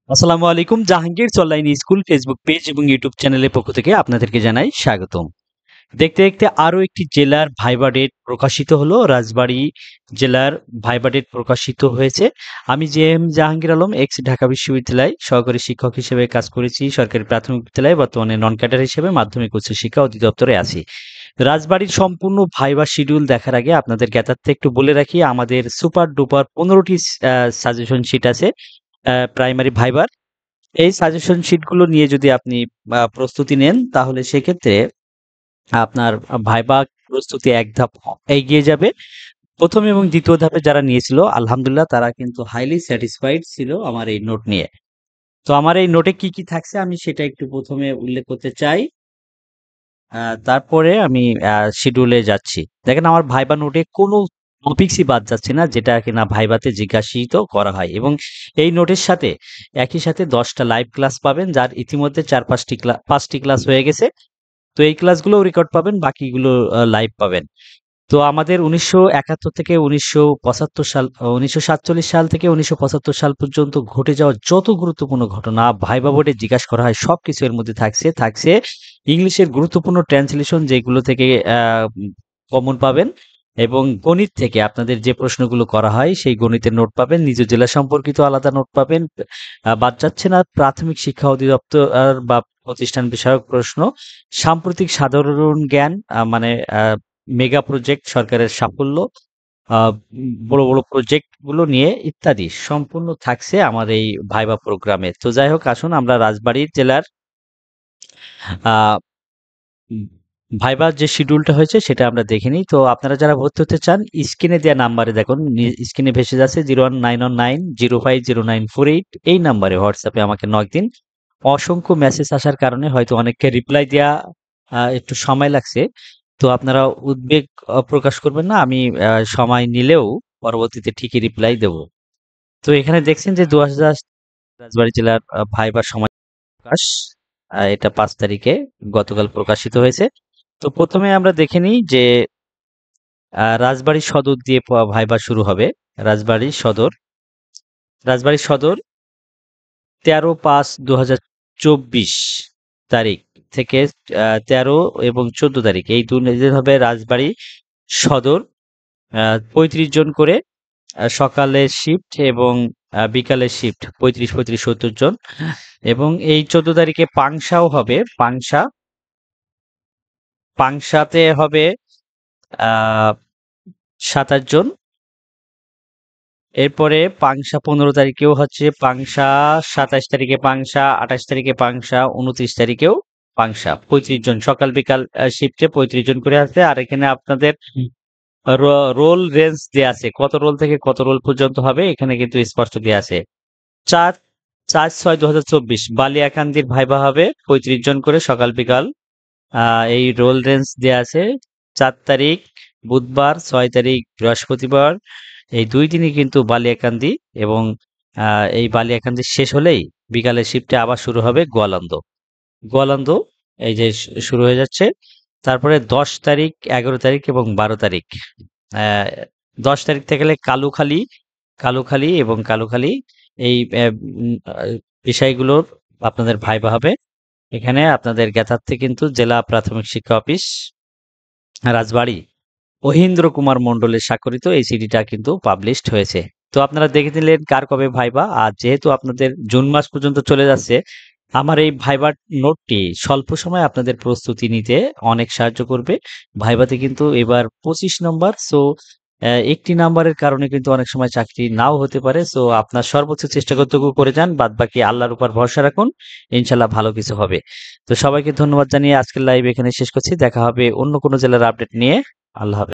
আসসালামু আলাইকুম। Jahangir online school Facebook page এবং ইউটিউব চ্যানেলের পক্ষ থেকে আপনাদেরকে জানাই স্বাগতম। দেখতে দেখতে আরো একটি জেলার ভাইবা ডেট প্রকাশিত হলো। রাজবাড়ী জেলার ভাইবা ডেট প্রকাশিত হয়েছে। আমি জে.এম. জাহাঙ্গীর আলম, এক্স ঢাকা বিশ্ববিদ্যালয় সহকারী শিক্ষক হিসেবে কাজ করেছি সরকারি প্রাথমিক বিদ্যালয়ে, বর্তমানে নন ক্যাডার হিসেবে মাধ্যমিক উচ্চ শিক্ষা অধিদপ্তরে আছি। রাজবাড়ির সম্পূর্ণ ভাইবা শিডিউল দেখার আগে আপনাদের জ্ঞাতার্থে একটু বলে রাখি, আমাদের সুপার ডুপার 15টি সাজেশন শিট আছে প্রাইমারি ভাইবার। এই সাজেশন শিটগুলো নিয়ে যদি আপনি প্রস্তুতি নেন, তাহলে সেক্ষেত্রে আপনার ভাইবা প্রস্তুতি এক ধাপ এগিয়ে যাবে। ১ম এবং ২য় ধাপে যারা নিয়েছিল, আলহামদুলিল্লাহ তারা কিন্তু হাইলি স্যাটিসফাইড ছিল আমার এই নোট নিয়ে। তো আমার এই নোটে কি থাকছে আমি সেটা একটু ১ম এ উল্লেখ করতে চাই। তারপরে আমি শিডিউলে যাচ্ছি। দেখেন, আমার ভাইবা নোটে কোনো টপিকসই বাদ যাচ্ছে না, যেটা কিনা ভাইভাতে জিজ্ঞাসিত করা হয়। এবং এই নোটের সাথে একই সাথে ১০ টা লাইভ ক্লাস পাবেন, যার ইতিমধ্যে ৫ টি ক্লাস হয়ে গেছে। তো এই ক্লাসগুলোও রেকর্ড পাবেন, বাকিগুলো লাইভ পাবেন। তো আমাদের ১৯৭১ থেকে ১৯৪৭ সাল থেকে ১৯৭৫ সাল পর্যন্ত ঘটে যাওয়া যত গুরুত্বপূর্ণ ঘটনা ভাইবা বোর্ডে জিজ্ঞাসা করা হয়, সবকিছু এর মধ্যে থাকছে। ইংলিশের গুরুত্বপূর্ণ ট্রান্সলেশন যেগুলো থেকে কমন পাবেন, এবং গণিত থেকে আপনাদের যে প্রশ্নগুলো করা হয় সেই গণিতের নোট পাবেন, নিজ জেলা সম্পর্কিত আলাদা নোট পাবেন। বাদ যাচ্ছে না প্রাথমিক শিক্ষা অধিদপ্তর বা প্রতিষ্ঠান বিষয়ক প্রশ্ন, সাম্প্রতিক সাধারণ জ্ঞান, মানে মেগা প্রজেক্ট, সরকারের সাফল্য, বড় প্রজেক্ট গুলো নিয়ে ইত্যাদি সম্পূর্ণ থাকছে আমার এই ভাইবা প্রোগ্রামে। তো যাই হোক, আসুন আমরা রাজবাড়ী জেলার আহ ভাইবার যে শিডিউলটা হয়েছে সেটা আমরা দেখে নিই। তো আপনারা যারা ভর্তি হতে চান, স্ক্রিনে দেওয়া নাম্বারে দেখুন, স্ক্রিনে ভেসে যাচ্ছে 01919050948, এই নাম্বারে হোয়াটসঅ্যাপে আমাকে নক দিন। অসংখ্য মেসেজ আসার কারণে হয়তো অনেককে রিপ্লাই দেয়া একটু সময় লাগছে। তো আপনারা উদ্বেগ প্রকাশ করবেন না। আমি সময় নিলেও পরবর্তীতে ঠিকই রিপ্লাই দেব। তো এখানে দেখছেন যে ২০০০ রাজবাড়ী জেলার ভাইবার সময় প্রকাশ, এটা ৫ তারিখে গতকাল প্রকাশিত হয়েছে। তো ১ম এ আমরা দেখে নিই যে রাজবাড়ী সদর দিয়ে ভাইবা শুরু হবে। রাজবাড়ী সদর, রাজবাড়ী সদর ১৩/৫/২০২৪ তারিখ থেকে ১৩ এবং ১৪ তারিখ এই ২ দিন হবে রাজবাড়ী সদর। ৩৫ জন করে সকালের শিফট এবং বিকালের শিফট ৩৫, ৭০ জন। এবং এই ১৪ তারিখে পাংশাও হবে। পাংশাতে হবে ২৭ জন। এরপরে পাংশা ১৫ তারিখেও হচ্ছে পাংশা, ২৭ তারিখে পাংশা, ২৮ তারিখে পাংশা, ২৯ তারিখেও পাংশা। ৩৫ জন সকাল বিকাল শিফটে ৩৫ জন করে আছে। আর এখানে আপনাদের রোল রেঞ্জ দেয়া আছে, কত রোল থেকে কত রোল পর্যন্ত হবে এখানে কিন্তু স্পষ্ট দেয়া আছে। ৪/৬/২০২৪ বালিয়াকান্দির ভাইবা হবে ৩৫ জন করে সকাল বিকাল। এই রোল রেঞ্জ দেয়া আছে। ৪ তারিখ বুধবার, ৬ তারিখ বৃহস্পতিবার, এই ২ দিনই কিন্তু বালিয়াকান্দি। এবং এই বালিয়াকান্দি শেষ হলেই বিকালের শিফটে আবার শুরু হবে গোয়ালন্দ, এই যে শুরু হয়ে যাচ্ছে। তারপরে ১০ তারিখ, ১১ তারিখ এবং ১২ তারিখ, ১০ তারিখ থেকে গেলে কালুখালী এবং কালুখালী, এই বিষয়গুলোর আপনাদের ভাইবা হবে। এখানে আপনাদের জ্ঞাতার্থে কিন্তু জেলা প্রাথমিক শিক্ষা অফিস রাজবাড়ী মহেন্দ্র কুমার মণ্ডলের স্বাক্ষরিত এই সিডিটা কিন্তু পাবলিশড হয়েছে। তো আপনারা দেখে নিলেন কার কবে ভাইবা। আর যেহেতু আপনাদের জুন মাস পর্যন্ত চলে যাচ্ছে, আমার এই ভাইবার নোটটি স্বল্প সময়ে আপনাদের প্রস্তুতি নিতে অনেক সাহায্য করবে। ভাইভাতে কিন্তু এবার ২৫ নম্বর। সো একটি নাম্বারের কারণে কিন্তু অনেক সময় চাকরি নাও হতে পারে। সো আপনার সর্বোচ্চ চেষ্টা কর্তব্য করে যান, বাদবাকি আল্লাহর উপর ভরসা রাখুন, ইনশাল্লাহ ভালো কিছু হবে। তো সবাইকে ধন্যবাদ জানিয়ে আজকের লাইভ এখানে শেষ করছি। দেখা হবে অন্য কোনো জেলার আপডেট নিয়ে। আল্লাহ হাফেজ।